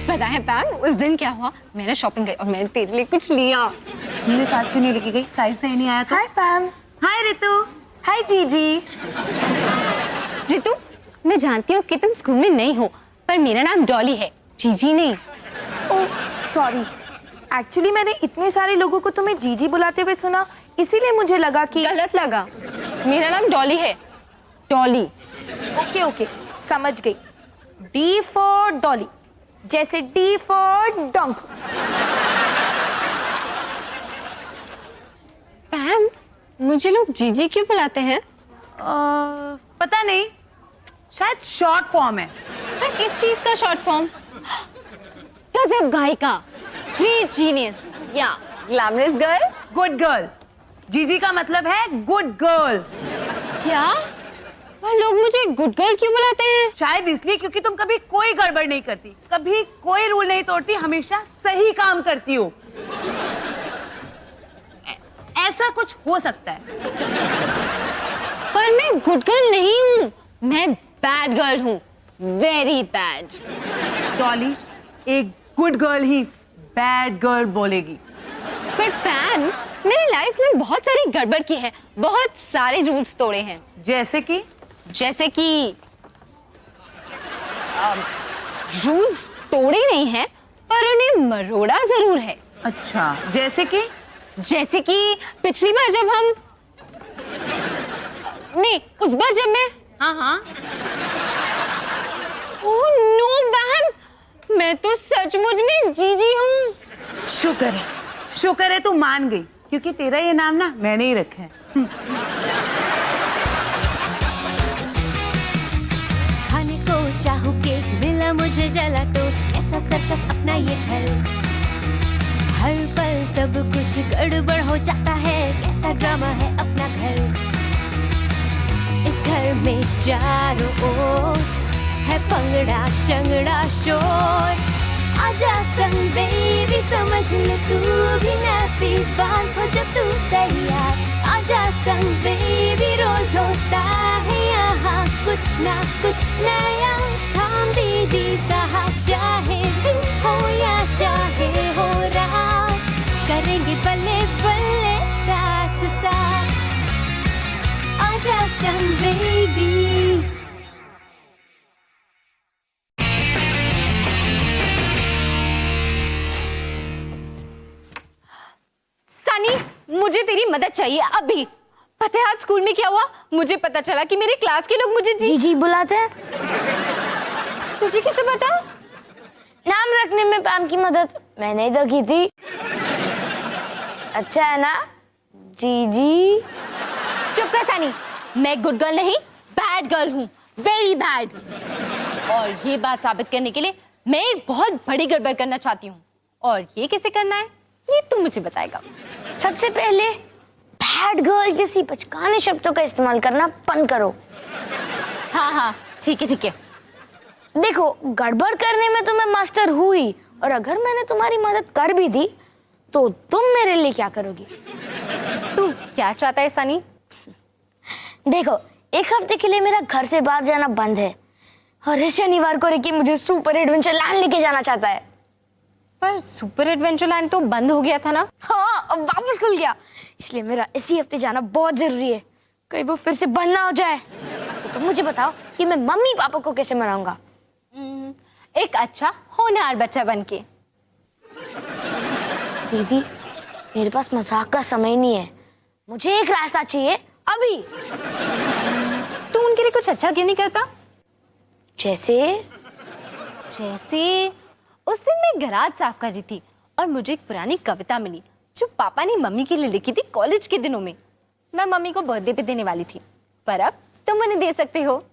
पता है पैम, उस दिन क्या हुआ, मैंने शॉपिंग की और मैंने तेरे लिए कुछ लिया। मेरे साथ क्यों नहीं लेके गई? साइज सही नहीं आया तो? हाय पैम। हाय रितु। हाय जीजी। रितु, मैं जानती हूँ कि तुम स्कूल में नहीं हो, पर मेरा नाम डॉली है, जीजी नहीं। ओह सॉरी, एक्चुअली मैंने इतने सारे लोगों को तुम्हें जीजी बुलाते हुए सुना, इसीलिए मुझे लगा कि गलत लगा। मेरा नाम डॉली है, डॉली। ओके ओके, समझ गई। डी फॉर डॉली, जैसे डी फॉर डोंकी। पैम, मुझे लोग जीजी क्यों बुलाते हैं? पता नहीं, शायद शॉर्ट फॉर्म है। पर किस चीज का शॉर्ट फॉर्म? गजब गायिका, ग्रेट जीनियस या ग्लैमरस गर्ल? Good girl. जीजी का मतलब है गुड गर्ल। क्या? पर लोग मुझे गुड गर्ल क्यों बुलाते हैं? शायद इसलिए क्योंकि तुम कभी कोई गड़बड़ नहीं करती, कभी कोई रूल नहीं तोड़ती, हमेशा सही काम करती हो। ऐसा कुछ हो सकता है। पर मैं गुड गर्ल नहीं हूँ, मैं बैड गर्ल हूँ, वेरी बैड। डॉली, एक गुड गर्ल ही बैड गर्ल बोलेगी। पर पैम, मेरी लाइफ में बहुत सारी गड़बड़ की है, बहुत सारे रूल्स तोड़े हैं। जैसे कि रूल्स तोड़े नहीं हैं, पर उन्हें मरोड़ा जरूर है। अच्छा, जैसे कि पिछली बार जब हम नहीं, उस बार जब मैं हाँ। ओह नो मैम, मैं तो सचमुच में जीजी हूँ। शुक्र है तू मान गई, क्योंकि तेरा ये नाम ना मैंने ही रखा है। खाने को चाहूं केक, मिला मुझे जला टोस्ट, कैसा सर्कस अपना ये घर। हर पल सब कुछ गड़बड़ हो जाता है, कैसा ड्रामा है अपना घर। इस घर में चारों ओर है पंगड़ा शंगड़ा शोर। आजा संग बेबी, समझ ले तू भी नैपी बांध हो जब तू तैयार। आजा संग बेबी, रोज होता है यहाँ कुछ ना कुछ नया। थाम दीदी कहा, चाहे दिन हो या चाहे हो रात, करेंगे बल्ले बल्ले साथ साथ। आजा संग बेबी। मुझे तेरी मदद चाहिए अभी। पता है आज स्कूल में क्या हुआ? मुझे पता चला कि मेरे क्लास के लोग मुझे जीजी बुलाते हैं। तुझे कैसे पता? नाम रखने में पैम की मदद मैंने ही तो की थी। अच्छा है ना जीजी? चुप कर सनी, मैं गुड गर्ल नहीं बैड गर्ल हूँ, वेरी बैड। और ये बात साबित करने के लिए मैं एक बहुत बड़ी गड़बड़ करना चाहती हूँ, और ये कैसे करना है ये तू मुझे बताएगा। सबसे पहले बैड गर्ल जैसी बचकाने शब्दों का इस्तेमाल करना बंद करो। हाँ ठीक है। देखो, गड़बड़ करने में तो मैं मास्टर हुई, और अगर मैंने तुम्हारी मदद कर भी दी तो तुम मेरे लिए क्या करोगी? तू क्या चाहता है सनी? देखो, एक हफ्ते के लिए मेरा घर से बाहर जाना बंद है, और इस शनिवार को रिकी मुझे सुपर एडवेंचर लैंड लेके जाना चाहता है। पर सुपर एडवेंचर लैंड तो बंद हो गया था ना? हाँ, अब वापस खुल गया, इसलिए मेरा इसी हफ्ते जाना बहुत जरूरी है। कहीं वो फिर से बंद ना हो जाए। तो मुझे बताओ कि मैं मम्मी पापा को कैसे मनाऊंगा? एक अच्छा होनहार बच्चा बनके। दीदी, मेरे पास मजाक का समय नहीं है, मुझे एक रास्ता चाहिए अभी। तू उनके लिए कुछ अच्छा क्यों नहीं करता? जैसे उस दिन मैं गराज साफ कर रही थी और मुझे एक पुरानी कविता मिली जो पापा ने मम्मी के लिए लिखी थी कॉलेज के दिनों में। मैं मम्मी को बर्थडे पे देने वाली थी, पर अब तुम उन्हें दे सकते हो।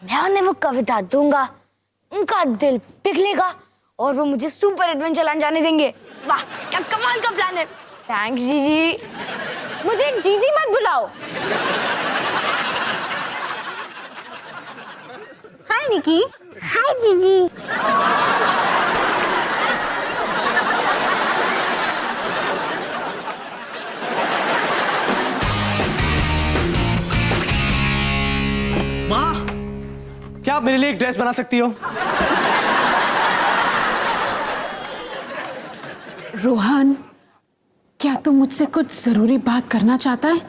मैं उन्हें वो कविता दूंगा, उनका दिल पिघलेगा और वो मुझे सुपर एडवेंचर लैंड जाने देंगे। वाह, क्या कमाल का प्लान है। थैंक्स जीजी। मुझे जीजी मत बुलाओ। हाय निकी। हाय जीजी। माँ, आप मेरे लिए एक ड्रेस बना सकती हो? रोहन, क्या तू मुझसे कुछ जरूरी बात करना चाहता है?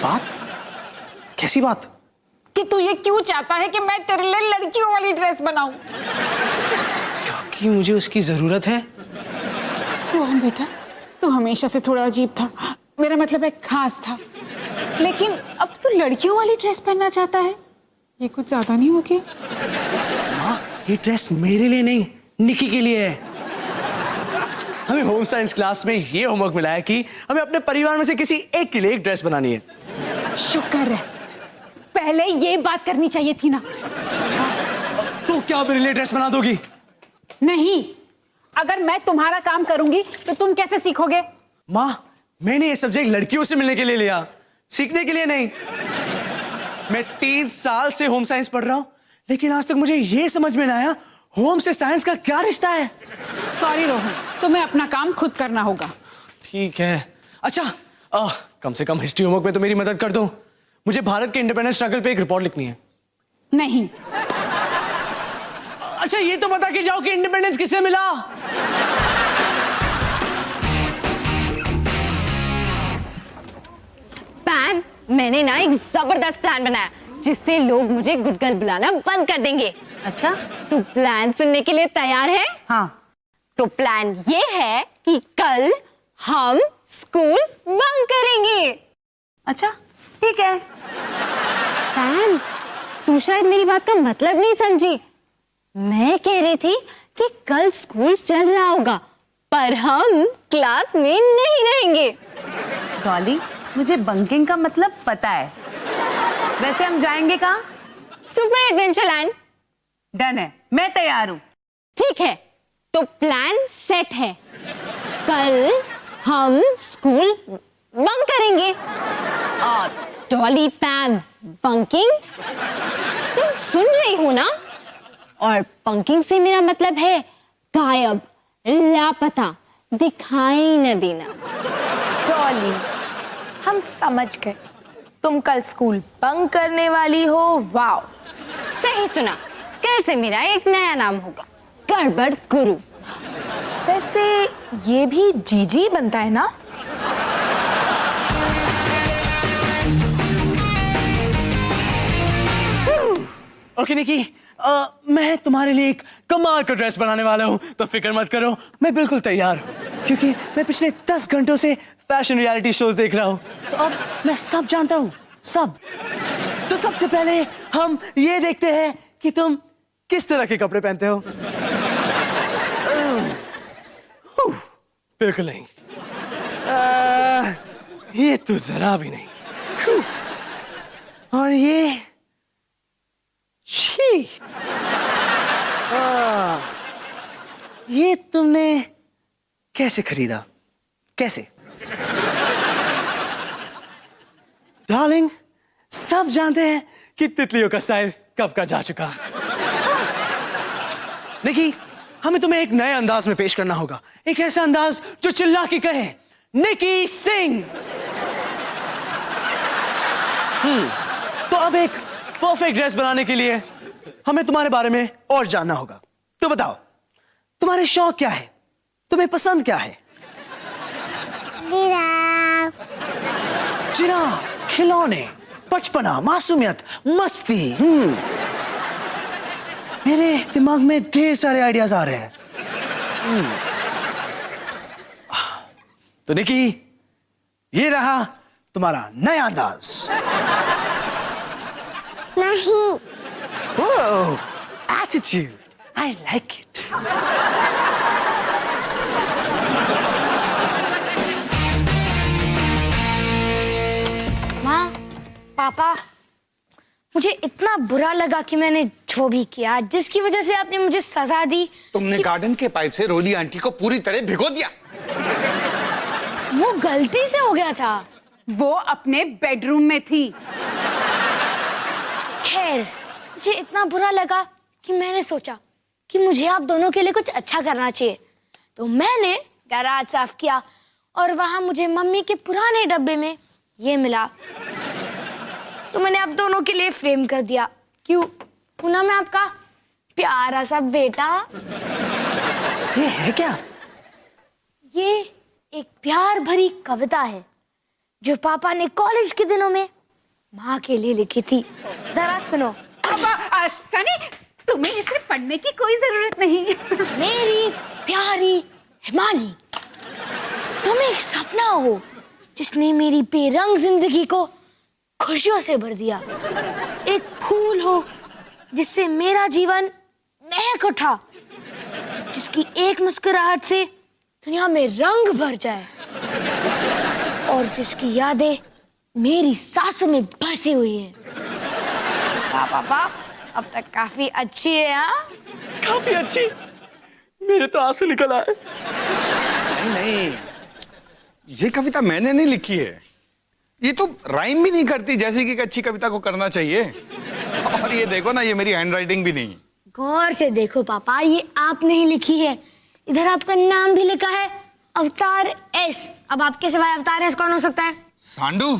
बात? कैसी बात? कि तू ये क्यों चाहता है कि मैं तेरे लिए लड़कियों वाली ड्रेस बनाऊं? क्योंकि मुझे उसकी जरूरत है। रोहन बेटा, तू हमेशा से थोड़ा अजीब था, मेरा मतलब है खास था, लेकिन अब तू लड़कियों वाली ड्रेस पहनना चाहता है, ये कुछ ज्यादा नहीं हो गया? माँ, ये ड्रेस मेरे लिए नहीं, निकी के लिए है। हमें होम साइंस क्लास में ये होमवर्क मिला है कि हमें अपने परिवार में से किसी एक के लिए एक ड्रेस बनानी है। शुक्र है, पहले ये बात करनी चाहिए थी ना। तो क्या मेरे लिए ड्रेस बना दोगी? नहीं, अगर मैं तुम्हारा काम करूंगी तो तुम कैसे सीखोगे? माँ, मैंने ये सब्जेक्ट लड़कियों से मिलने के लिए लिया, सीखने के लिए नहीं। मैं 3 साल से होम साइंस पढ़ रहा हूं, लेकिन आज तक मुझे ये समझ में ना आया होम से साइंस का क्या रिश्ता है। सॉरी रोहन, तुम्हें अपना काम खुद करना होगा। ठीक है। अच्छा, कम से कम हिस्ट्री होमवर्क में तो मेरी मदद कर दो। मुझे भारत के इंडिपेंडेंस स्ट्रगल पे एक रिपोर्ट लिखनी है। नहीं। अच्छा, ये तो बता के जाओ कि इंडिपेंडेंस किसे मिला। पैम, मैंने ना एक जबरदस्त प्लान बनाया जिससे लोग मुझे गुड गर्ल बुलाना बंद कर देंगे। अच्छा, तू प्लान सुनने के लिए तैयार है? हाँ। तो प्लान ये है कि कल हम स्कूल बंक करेंगे। अच्छा, ठीक है। पैम, तू शायद मेरी बात का मतलब नहीं समझी। मैं कह रही थी कि कल स्कूल चल रहा होगा पर हम क्लास में नहीं रहेंगे। डॉली, मुझे बंकिंग का मतलब पता है। वैसे हम जाएंगे कहाँ? Super adventure land. डन है, मैं तैयार हूँ। ठीक है, तो प्लान सेट है। कल हम स्कूल बंक करेंगे। और डॉली, पैम, बंकिंग, तुम सुन रही हो ना? और बंकिंग से मेरा मतलब है गायब, लापता, दिखाई न देना। डॉली, हम समझ गए, तुम कल स्कूल बंक करने वाली हो। वाओ, सही सुना, कल से मेरा एक नया नाम होगा, गड़बड़ गुरु। वैसे ये भी जीजी बनता है ना? ओके निकी, मैं तुम्हारे लिए एक कमाल का ड्रेस बनाने वाला हूँ, तो फिक्र मत करो, मैं बिल्कुल तैयार हूँ। क्योंकि मैं पिछले 10 घंटों से फैशन रियलिटी शोज देख रहा हूँ, तो अब मैं सब जानता हूँ, सब। तो सबसे पहले हम ये देखते हैं कि तुम किस तरह के कपड़े पहनते हो। बिल्कुल नहीं, ये तो जरा भी नहीं। और ये छी, ये तुमने कैसे खरीदा? कैसे? डार्लिंग, सब जानते हैं कि तितलियों का स्टाइल कब का जा चुका। निकी, हमें तुम्हें एक नए अंदाज में पेश करना होगा, एक ऐसा अंदाज जो चिल्ला के कहे, निकी सिंह। तो अब एक परफेक्ट ड्रेस बनाने के लिए हमें तुम्हारे बारे में और जानना होगा। तो बताओ, तुम्हारे शौक क्या है? तुम्हें पसंद क्या है? जिराफ, खिलौने, बचपना, मासूमियत, मस्ती। मेरे दिमाग में ढेर सारे आइडियाज आ रहे हैं। तो निकी, ये रहा तुम्हारा नया अंदाज। नहीं। Oh, attitude. I like it. माँ, पापा, मुझे इतना बुरा लगा कि मैंने जो भी किया, जिसकी वजह से आपने मुझे सजा दी। तुमने गार्डन के पाइप से रोली आंटी को पूरी तरह भिगो दिया। वो गलती से हो गया था। वो अपने बेडरूम में थी। खैर, मुझे इतना बुरा लगा कि मैंने सोचा कि मुझे आप दोनों के लिए कुछ अच्छा करना चाहिए। तो मैंने गैराज साफ किया और वहां मुझे मम्मी के पुराने डब्बे में ये मिला। तो मैंने आप दोनों के लिए फ्रेम कर दिया। क्यों, लिखूं ना मैं आपका प्यारा सा बेटा? ये है क्या? ये एक प्यार भरी कविता है जो पापा ने कॉलेज के दिनों में माँ के लिए लिखी थी। जरा सुनो। सनी, तुम्हें इसे पढ़ने की कोई जरूरत नहीं। मेरी प्यारी हिमानी, तुम एक सपना हो जिसने मेरी बेरंग जिंदगी को खुशियों से भर दिया। एक फूल हो जिससे मेरा जीवन महक उठा, जिसकी एक मुस्कुराहट से दुनिया में रंग भर जाए और जिसकी यादें मेरी सांसों में बसी हुई हैं। पापा अब तक काफी अच्छी है। हाँ, काफी अच्छी? मेरे तो आंसू निकल आए। नहीं, ये कविता मैंने नहीं लिखी है। ये तो राइम भी नहीं करती जैसे कि एक अच्छी कविता को करना चाहिए। और ये देखो ना, ये मेरी हैंडराइटिंग भी नहीं। गौर से देखो पापा, ये आपने ही लिखी है। इधर आपका नाम भी लिखा है, अवतार एस। अब आपके सिवाय अवतार एस कौन हो सकता है? सांडू।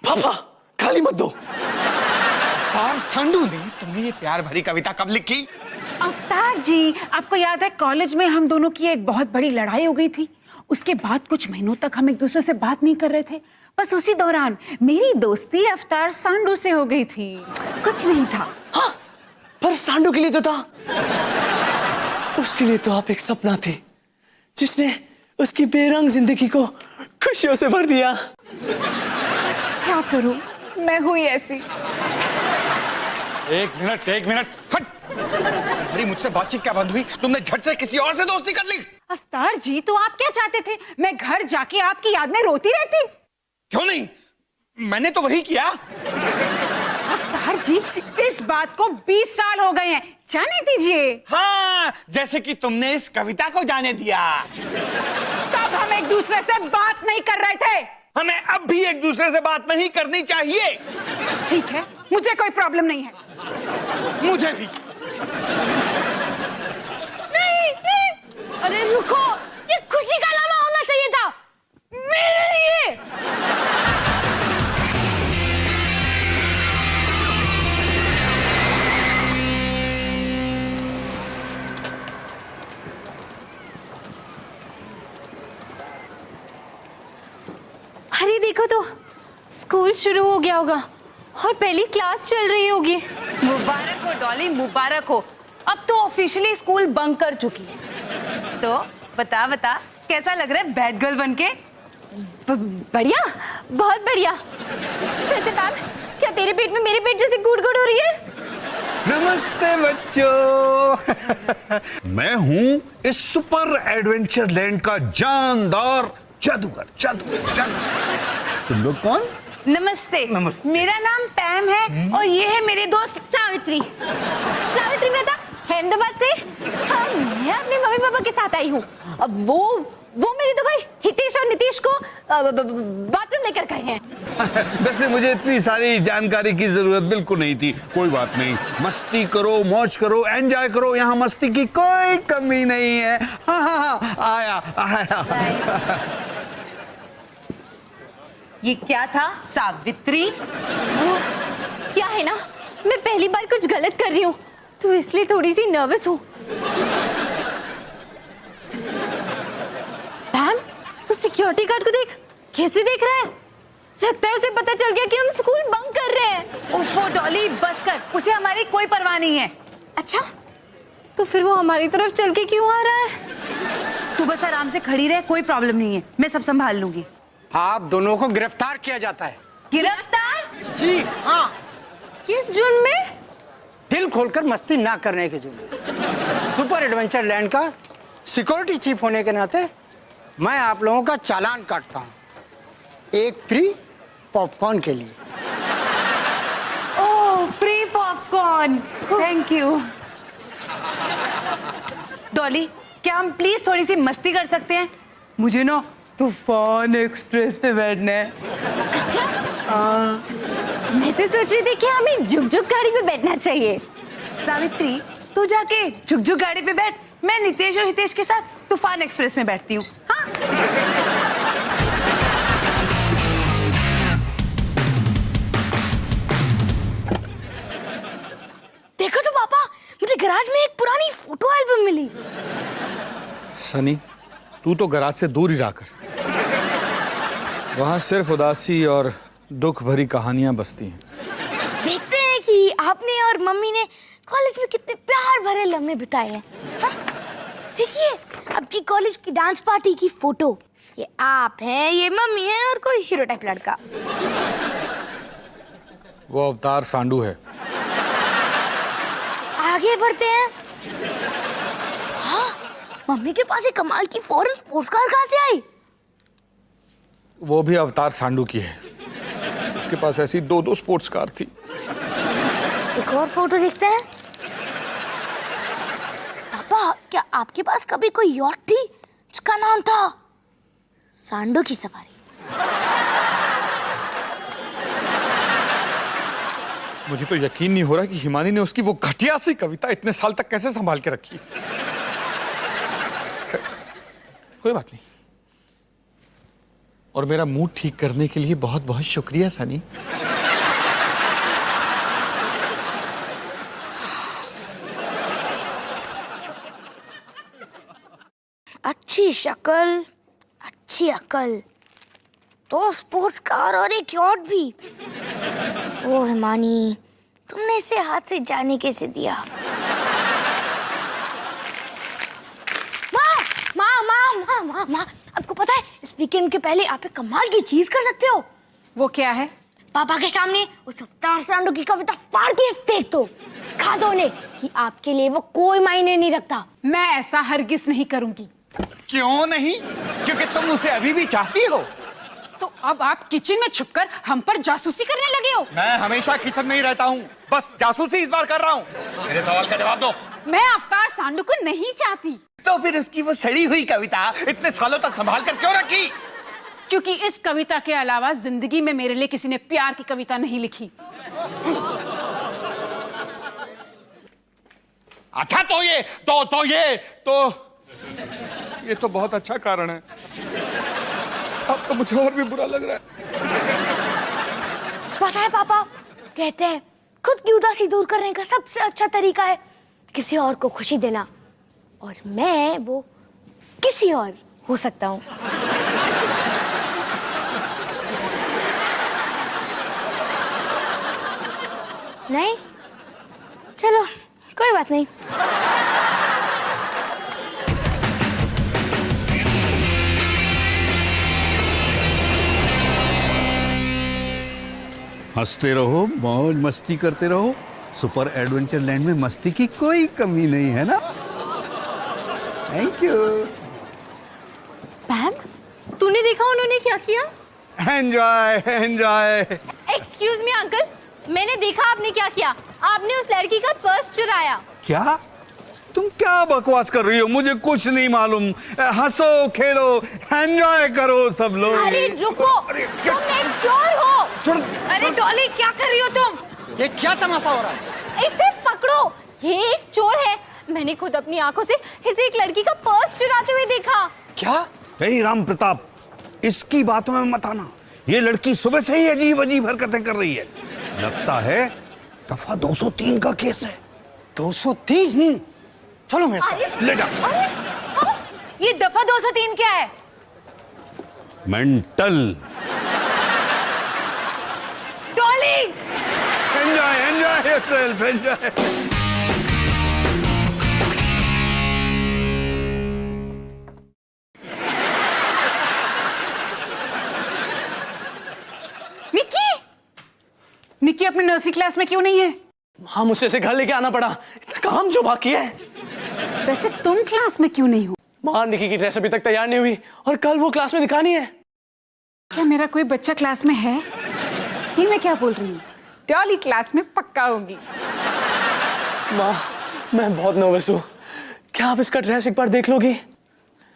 पापा खाली मत दो। अवतार सांडू ने तुम्हें ये प्यार भरी कविता कब लिखी? अवतार जी, आपको याद है कॉलेज में हम दोनों की एक बहुत बड़ी लड़ाई हो गई थी। उसके बाद कुछ महीनों तक हम एक दूसरे से बात नहीं कर रहे थे। बस उसी दौरान मेरी दोस्ती अवतार सांडू से हो गई थी। कुछ नहीं था। हाँ, पर सांडू के लिए तो था। उसके लिए तो आप एक सपना थी जिसने उसकी बेरंग जिंदगी को खुशियों से भर दिया। क्या करूं, मैं हुई ऐसी। एक मिनट, हट। तुम्हारी मुझसे बातचीत क्या बंद हुई? तुमने झट से किसी और से दोस्ती कर ली? अवतार जी, तो आप क्या चाहते थे? मैं घर जाके आपकी याद में रोती रहती? क्यों नहीं, मैंने तो वही किया। अवतार जी, इस बात को 20 साल हो गए हैं, जाने दीजिए। हाँ, जैसे कि तुमने इस कविता को जाने दिया। तब हम एक दूसरे से बात नहीं कर रहे थे। हमें अब भी एक दूसरे से बात नहीं करनी चाहिए। ठीक है, मुझे कोई प्रॉब्लम नहीं है। मुझे भी। नहीं। अरे रुको, ये खुशी का अलावा होना चाहिए था मेरे लिए। अरे देखो तो, स्कूल शुरू हो गया होगा और पहली क्लास चल रही होगी। मुबारक हो डॉली, मुबारक हो। अब तो ऑफिशियली स्कूल बंक कर चुकी है। तो बता कैसा लग रहा है बैड गर्ल बनके? बढ़िया, बहुत बढ़िया। वैसे मैम, क्या तेरे पेट में मेरे पेट जैसे गुड़ गुड़ हो रही है? नमस्ते बच्चों। मैं हूँ इस सुपर एडवेंचर लैंड का जानदार जादूगर। तुम लोग कौन? नमस्ते। मेरा नाम पैम है और ये है मेरे दोस्त सावित्री मेहता, अहमदाबाद से। हाँ, मैं अपने मम्मी पापा के साथ आई हूँ। अब वो मेरे दो भाई हितेश और नीतीश को बाथरूम लेकर गए हैं। वैसे मुझे इतनी सारी जानकारी की जरूरत बिल्कुल नहीं थी। कोई बात नहीं, मस्ती करो, मौज करो, एंजॉय करो। यहाँ मस्ती की कोई कमी नहीं है। हाँ, आया। ये क्या था सावित्री? क्या है ना, मैं पहली बार कुछ गलत कर रही हूँ तो इसलिए थोड़ी सी नर्वस हूँ। मैम, उस सिक्योरिटी गार्ड को देख, कैसे देख रहा है? लगता है उसे पता चल गया कि हम स्कूल बंक कर रहे हैं। उफ़ो डॉली, बस कर, उसे हमारी कोई परवाह नहीं है। अच्छा, तो फिर वो हमारी तरफ चल के क्यों आ रहा है? तू बस आराम से खड़ी रहे, कोई प्रॉब्लम नहीं है, मैं सब संभाल लूंगी। आप दोनों को गिरफ्तार किया जाता है। गिरफ्तार? जी हाँ। किस जुर्म में? दिल खोलकर मस्ती ना करने के जुर्म। सुपर एडवेंचर लैंड का सिक्योरिटी चीफ होने के नाते मैं आप लोगों का चालान काटता हूँ, एक फ्री पॉपकॉर्न के लिए। Oh, free popcorn, thank you. Dolly, क्या हम प्लीज थोड़ी सी मस्ती कर सकते हैं? मुझे ना तूफान एक्सप्रेस पे बैठना है। अच्छा, मैं तो सोच रही थी कि हमें जुग-जुग गाड़ी पे बैठना चाहिए। सावित्री, तू जाके जुग-जुग गाड़ी पे बैठ, मैं नितेश और हितेश के साथ तूफान एक्सप्रेस में बैठती हूँ। हाँ? देखो मालूम मिली? सनी, तू तो गराज से दूर ही रहा कर। वहां सिर्फ उदासी और दुख भरी कहानियां बसती हैं। देखते हैं कि आपने और मम्मी ने कॉलेज में कितने प्यार भरे लम्हे बिताए हैं। हाँ? देखिए, आपकी कॉलेज की डांस पार्टी की फोटो। ये आप हैं, ये मम्मी है और कोई हीरो टाइप लड़का। वो अवतार सांडू है। आगे बढ़ते हैं। हाँ, मम्मी के पास एक कमाल की फॉरेन स्पोर्ट्स कार कहाँ से आई? वो भी अवतार सांडू की है। उसके पास ऐसी 2-2 स्पोर्ट्स कार थी। एक और फोटो देखते हैं। पापा, क्या आपके पास कभी कोई यॉट थी जिसका नाम था सांडू की सवारी? मुझे तो यकीन नहीं हो रहा कि हिमानी ने उसकी वो घटिया सी कविता इतने साल तक कैसे संभाल के रखी। कोई बात नहीं। और मेरा मूड ठीक करने के लिए बहुत बहुत शुक्रिया सनी। अच्छी शक्ल, अच्छी अकल, 2 स्पोर्ट्स कार और एक यॉट भी। ओ हिमानी, तुमने इसे हाथ से जाने कैसे दिया? माँ, आपको पता है इस वीकेंड के पहले आप एक कमाल की चीज कर सकते हो। वो क्या है? पापा के सामने उस अवतार सांडू की कविता फाड़ के फेंक दो। दिखा दो उन्हें कि आपके लिए वो कोई मायने नहीं रखता। मैं ऐसा हरगिज नहीं करूंगी। क्यों नहीं? क्योंकि तुम उसे अभी भी चाहती हो। तो अब आप किचन में छुपकर हम पर जासूसी करने लगे हो? मैं हमेशा किचन में ही रहता हूँ, बस जासूसी इस बार कर रहा हूँ। मेरे सवाल का जवाब दो। मैं अवतार सांडू को नहीं चाहती। तो फिर उसकी वो सड़ी हुई कविता इतने सालों तक संभाल कर क्यों रखी? क्योंकि इस कविता के अलावा जिंदगी में मेरे लिए किसी ने प्यार की कविता नहीं लिखी। अच्छा, ये तो बहुत अच्छा कारण है। अब तो मुझे और भी बुरा लग रहा है। पता है पापा, कहते हैं खुद की उदासी दूर करने का सबसे अच्छा तरीका है किसी और को खुशी देना, और मैं वो किसी और हो सकता हूँ। नहीं? चलो, कोई बात नहीं। हंसते रहो, मौज मस्ती करते रहो। सुपर एडवेंचर लैंड में मस्ती की कोई कमी नहीं है ना। Thank you. मैम, तूने देखा उन्होंने क्या किया? Enjoy enjoy. Excuse me uncle, मैंने देखा आपने क्या किया। आपने उस लड़की का पर्स चुराया। क्या? तुम क्या बकवास कर रही हो? मुझे कुछ नहीं मालूम। हंसो, खेलो, एंजॉय करो सब लोग। अरे रुको, तुम एक चोर हो। अरे डॉली, क्या कर रही हो तुम? ये क्या तमाशा हो रहा है? इसे पकड़ो, ये एक चोर है। मैंने खुद अपनी आंखों से इसे एक लड़की का पर्स चुराते हुए देखा। क्या? हे राम प्रताप, इसकी बातों में मत आना। ये लड़की सुबह से ही अजीब अजीब हरकतें कर रही है। लगता है दफा 203 का केस है। 203? चलो मेरे साथ। ले जा। ये दफा 203 क्या है? Mental. Dolly, enjoy enjoy yourself, enjoy. Nikki अपनी नर्सरी क्लास में क्यों नहीं है? हाँ, मुझसे इसे घर लेके आना पड़ा, इतना काम जो बाकी है। वैसे तुम क्लास में क्यों नहीं हो? मां, निकी की ड्रेस अभी तक तैयार नहीं हुई और कल वो क्लास में दिखानी है। क्या मेरा कोई बच्चा क्लास में है? ये मैं क्या बोल रही हूँ? डॉली क्लास में पक्का होगी। मां, मैं बहुत नर्वस हूँ। क्या आप इसका ड्रेस एक बार देख लोगी?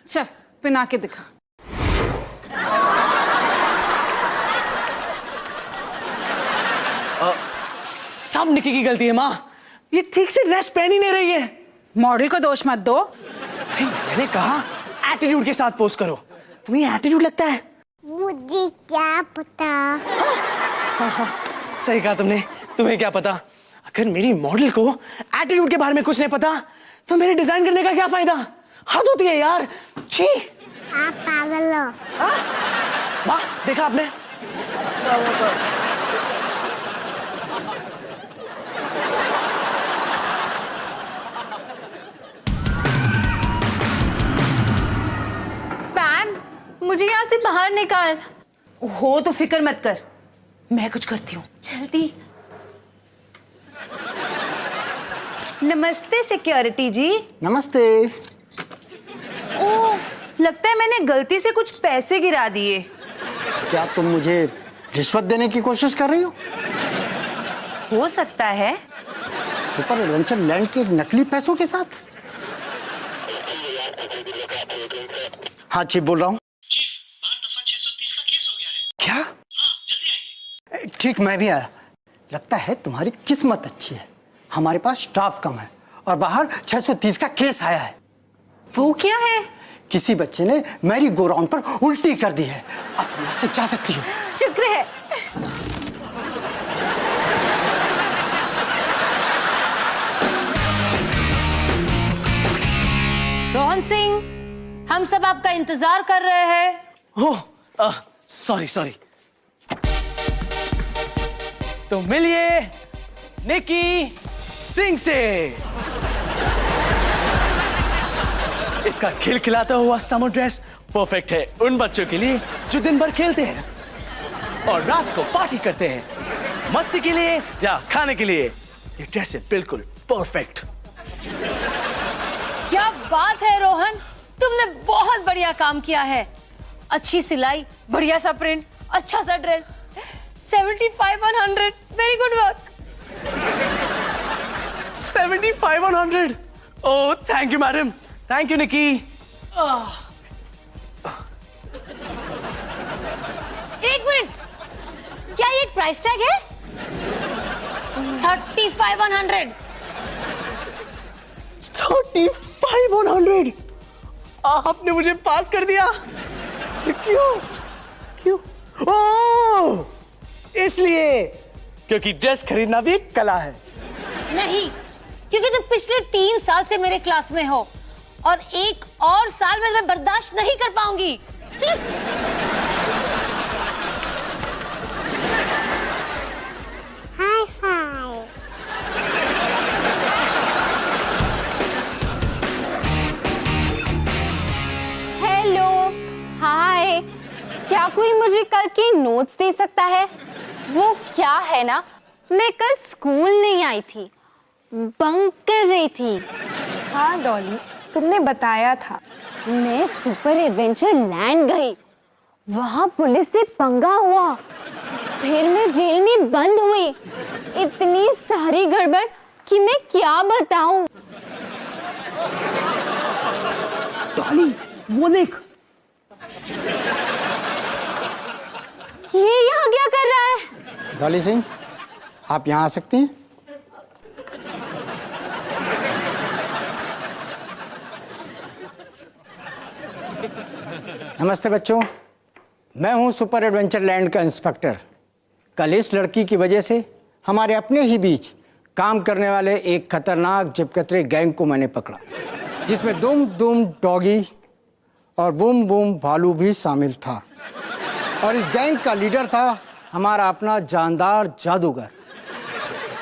चल, पहना के दिखा। सब निकी की गलती है माँ। ये ठीक से ड्रेस पहन ही नहीं रही है। मॉडल को दोष मत दो। मैंने कहा एटीट्यूड के साथ पोस्ट करो। तुम्हें एटीट्यूड लगता है? मुझे क्या पता। हाँ, सही कहा तुमने। तुम्हें क्या पता? अगर मेरी मॉडल को एटीट्यूड के बारे में कुछ नहीं पता तो मेरे डिजाइन करने का क्या फायदा? हद होती है यार। छी, आप पागल हो। वाह, देखा आपने? पैम, मुझे यहाँ से बाहर निकाल। हो तो फिक्र मत कर, मैं कुछ करती हूँ। जल्दी। नमस्ते सिक्योरिटी जी। नमस्ते। ओह, लगता है मैंने गलती से कुछ पैसे गिरा दिए। क्या तुम मुझे रिश्वत देने की कोशिश कर रही हो सकता है। सुपर एडवेंचर लैंड के नकली पैसों के साथ? हाँ चीफ बोल रहा हूँ। क्या? ठीक, मैं भी आया। लगता है तुम्हारी किस्मत अच्छी है, हमारे पास स्टाफ कम है और बाहर 630 का केस आया है। वो क्या है? किसी बच्चे ने मैरी गो राउंड पर उल्टी कर दी है। अब तुम यहाँ से जा सकती हो। शुक्र है। रोहन सिंह, हम सब आपका इंतजार कर रहे हैं। ओह, सॉरी। तो मिलिए निकी सिंह से। इसका खिलखिलाता हुआ समर ड्रेस परफेक्ट है उन बच्चों के लिए जो दिन भर खेलते हैं और रात को पार्टी करते हैं। मस्ती के लिए या खाने के लिए ये ड्रेस है बिल्कुल परफेक्ट। क्या बात है रोहन, तुमने बहुत बढ़िया काम किया है। अच्छी सिलाई, बढ़िया सा प्रिंट, अच्छा सा dress. 75/100, very good work. 75/100। Oh, thank you madam, thank you Nikki. एक मिनट, क्या ये एक प्राइस टैग है? 35/100। 35/100। आपने मुझे पास कर दिया। क्यों? ओह, इसलिए क्योंकि ड्रेस खरीदना भी एक कला है। नहीं, क्योंकि तुम पिछले 3 साल से मेरे क्लास में हो और एक और साल में मैं बर्दाश्त नहीं कर पाऊंगी। हाय फाई। हेलो, हाय। क्या कोई मुझे कल के नोट्स दे सकता है? वो क्या है ना, मैं कल स्कूल नहीं आई थी, बंक कर रही थी। हाँ डॉली, तुमने बताया था। मैं सुपर एडवेंचर लैंड गई, वहां पुलिस से पंगा हुआ, फिर मैं जेल में बंद हुई। इतनी सारी गड़बड़ कि मैं क्या बताऊं। डॉली, वो देख। ये यहाँ क्या कर रहा है? डॉली सिंह, आप यहाँ आ सकती हैं? नमस्ते बच्चों, मैं हूं सुपर एडवेंचर लैंड का इंस्पेक्टर। कल इस लड़की की वजह से हमारे अपने ही बीच काम करने वाले एक खतरनाक जिपकतरे गैंग को मैंने पकड़ा, जिसमें दुम दुम डॉगी और बूम बूम भालू भी शामिल था। और इस गैंग का लीडर था हमारा अपना जानदार जादूगर।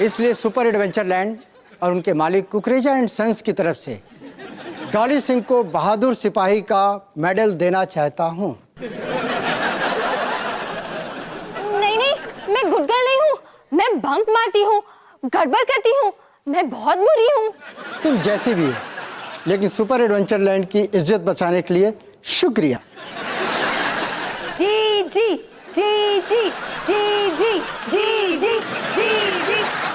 इसलिए सुपर एडवेंचर लैंड और उनके मालिक कुकरेजा एंड सन्स की तरफ से डॉली सिंह को बहादुर सिपाही का मेडल देना चाहता हूँ। नहीं, मैं गुड गर्ल नहीं हूँ। मैं बंक मारती हूँ, गड़बड़ करती हूँ, मैं बहुत बुरी हूँ। तुम जैसी भी हो, लेकिन सुपर एडवेंचर लैंड की इज्जत बचाने के लिए शुक्रिया। जी जी जी जी जी जी जी जी जी जी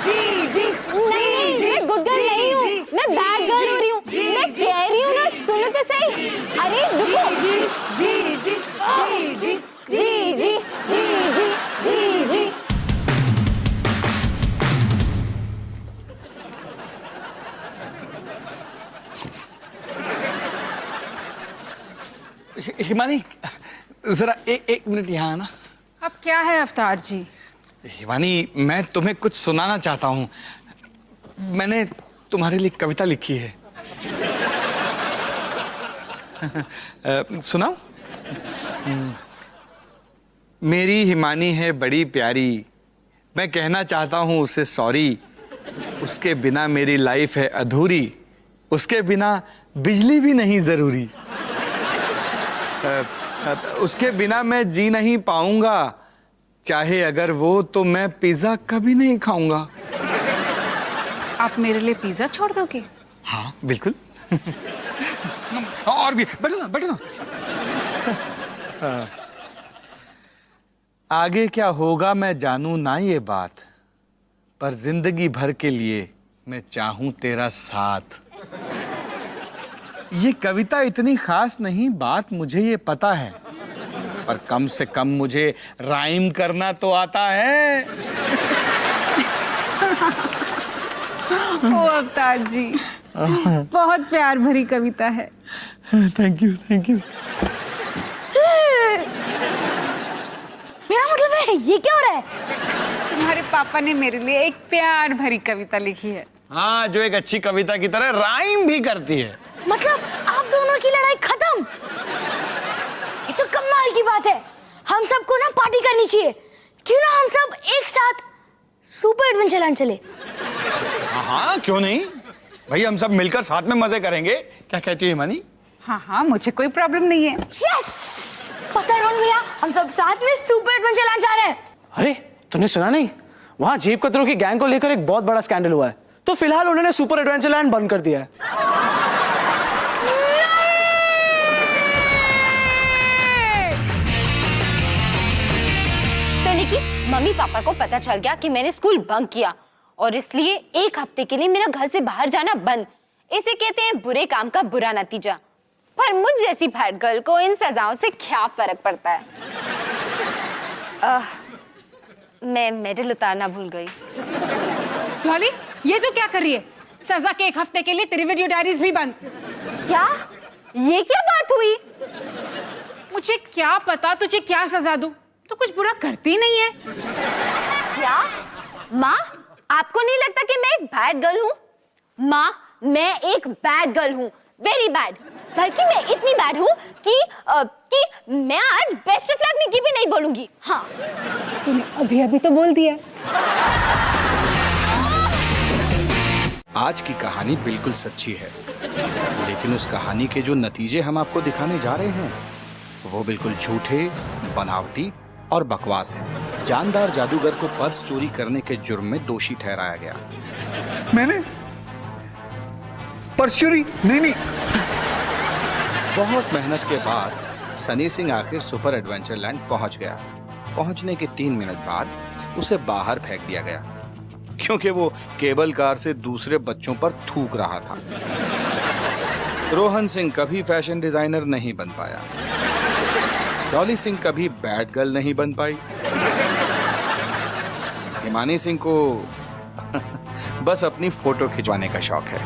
जी जी। नहीं, मैं गुड गर्ल नहीं हूँ, मैं बैड गर्ल हो रही हूँ। मैं कह रही हूँ ना, सुनो तो सही। अरे रुको। जी जी जी जी जी जी जी जी जी जी। हिमानी, जरा एक मिनट यहाँ आना। अब क्या है अवतार जी? हिमानी, मैं तुम्हें कुछ सुनाना चाहता हूँ। मैंने तुम्हारे लिए कविता लिखी है। सुनाओ। मेरी हिमानी है बड़ी प्यारी, मैं कहना चाहता हूँ उसे सॉरी, उसके बिना मेरी लाइफ है अधूरी, उसके बिना बिजली भी नहीं जरूरी, उसके बिना मैं जी नहीं पाऊंगा, चाहे अगर वो तो मैं पिज्जा कभी नहीं खाऊंगा। आप मेरे लिए पिज्जा छोड़ दोगे? हाँ बिल्कुल। और भी बैठो ना, बैठो ना। आगे क्या होगा मैं जानू ना ये बात, पर जिंदगी भर के लिए मैं चाहूं तेरा साथ। ये कविता इतनी खास नहीं, बात मुझे ये पता है, पर कम से कम मुझे राइम करना तो आता है। ओ अवतार जी, बहुत प्यार भरी कविता है। Thank you, thank you. मेरा मतलब है ये क्या हो रहा है? तुम्हारे पापा ने मेरे लिए एक प्यार भरी कविता लिखी है। हाँ, जो एक अच्छी कविता की तरह राइम भी करती है। मतलब आप दोनों की लड़ाई खत्म? ये तो कमाल की बात है। हम सबको ना पार्टी करनी चाहिए। क्यों ना हम सब एक साथ सुपर एडवेंचर लैंड चले? हाँ क्यों नहीं भाई, हम सब मिलकर साथ में मजे करेंगे। क्या कहती हो हिमानी? हाँ हाँ, मुझे कोई प्रॉब्लम नहीं है। यस! पता है रोहन भैया, हम सब साथ में सुपर एडवेंचर लैंड जा रहे हैं। अरे तूने सुना नहीं, वहां जेब कतरों की गैंग को लेकर एक बहुत बड़ा स्कैंडल हुआ है, तो फिलहाल उन्होंने सुपर एडवेंचर लैंड बंद कर दिया है। तो निकी, मम्मी पापा को पता चल गया कि मैंने स्कूल बंक किया और इसलिए एक हफ्ते के लिए मेरा घर से बाहर जाना बंद। इसे कहते हैं बुरे काम का बुरा नतीजा। पर मुझ जैसी बैड गर्ल को इन सजाओं से क्या फर्क पड़ता है? मैं मेडल उतारना भूल गई। डॉली, ये तो क्या कर रही है? सजा के एक हफ्ते के लिए तेरी वीडियो डायरीज भी बंद। क्या? ये क्या बात हुई? मुझे क्या पता तुझे क्या सजा दूं? तो कुछ बुरा करती नहीं है। क्या? माँ, आपको नहीं लगता कि मैं एक बैड गर्ल हूँ? माँ, मैं एक बैड गर्ल हूँ, वेरी बैड। बल्कि मैं इतनी बैड हूँ कि मैं आज बेस्ट ऑफ लक निकी भी नहीं बोलूंगी। हाँ, तूने अभी अभी तो बोल दिया। आज की कहानी बिल्कुल सच्ची है, लेकिन उस कहानी के जो नतीजे हम आपको दिखाने जा रहे हैं वो बिल्कुल झूठे, बनावटी और बकवास है। जानदार जादूगर को पर्स चोरी करने के जुर्म में दोषी ठहराया गया। मैंने पर्स चोरी नहीं। बहुत मेहनत के बाद सनी सिंह आखिर सुपर एडवेंचर लैंड पहुंच गया। पहुंचने के 3 मिनट बाद उसे बाहर फेंक दिया गया, क्योंकि वो केबल कार से दूसरे बच्चों पर थूक रहा था। रोहन सिंह कभी फैशन डिजाइनर नहीं बन पाया, डॉली सिंह कभी बैड गर्ल नहीं बन पाई, हिमानी सिंह को बस अपनी फोटो खिंचवाने का शौक है।